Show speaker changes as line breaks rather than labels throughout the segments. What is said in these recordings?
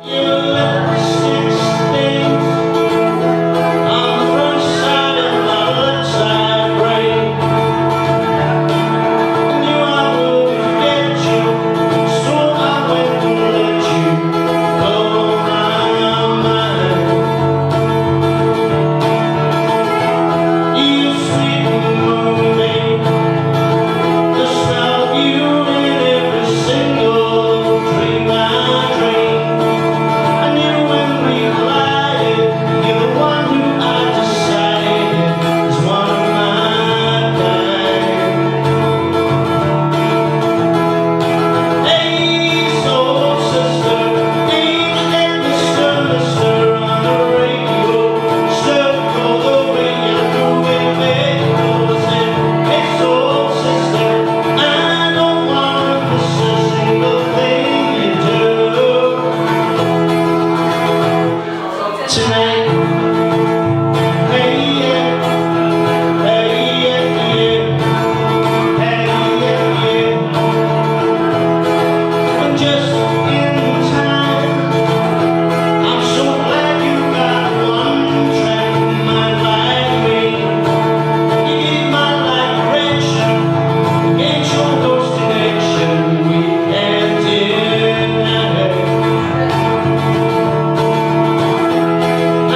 Your lipstick stains on the front side of my left side brain. I knew I would forget you, so I went and let you blow my mind. You sweet moonbeam, the smell of you in every single dream I dream. I knew when we collided, you're the one who I decided is one of my kind. Hey, soul sister, ain't that Mr. on the radio? Circle the way I do it, make yours in. Hey, soul sister, I don't wanna miss a single thing you do tonight. Hey yeah, hey yeah, yeah, hey yeah, yeah. And just in time, I'm so glad you got one track mind like me. You gave my life direction, gave your ghost connection. We can't deny it.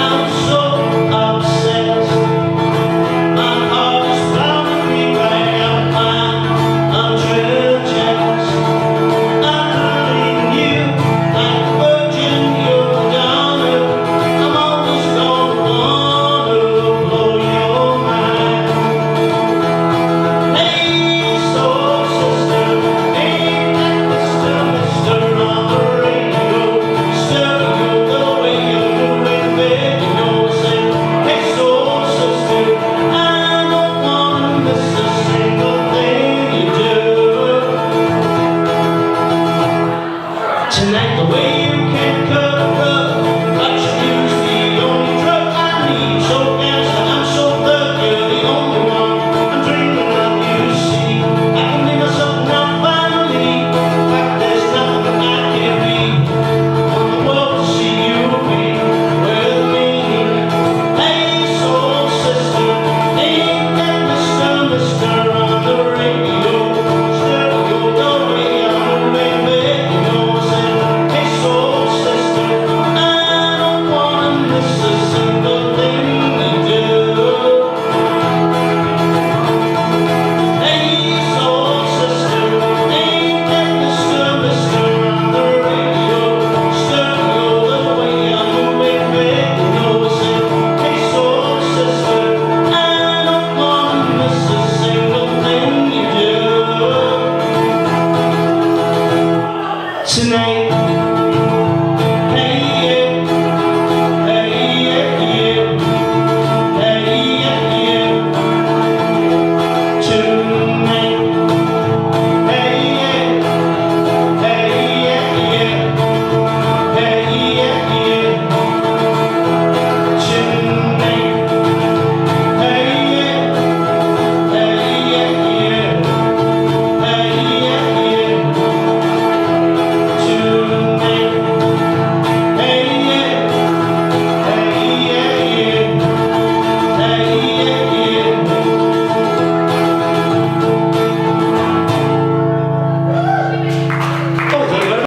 I'm so obsessed. My heart is pounding me right out my adrenaline chest. I'm leaving you like a virgin, you're a goner. I'm always gonna wanna blow your mind. Hey, soul sister, ain't that Mr. on the radio? Circle the way you're doing, baby, knows it. Hey, soul sister, I don't wanna miss a single thing you do tonight. The way you can cut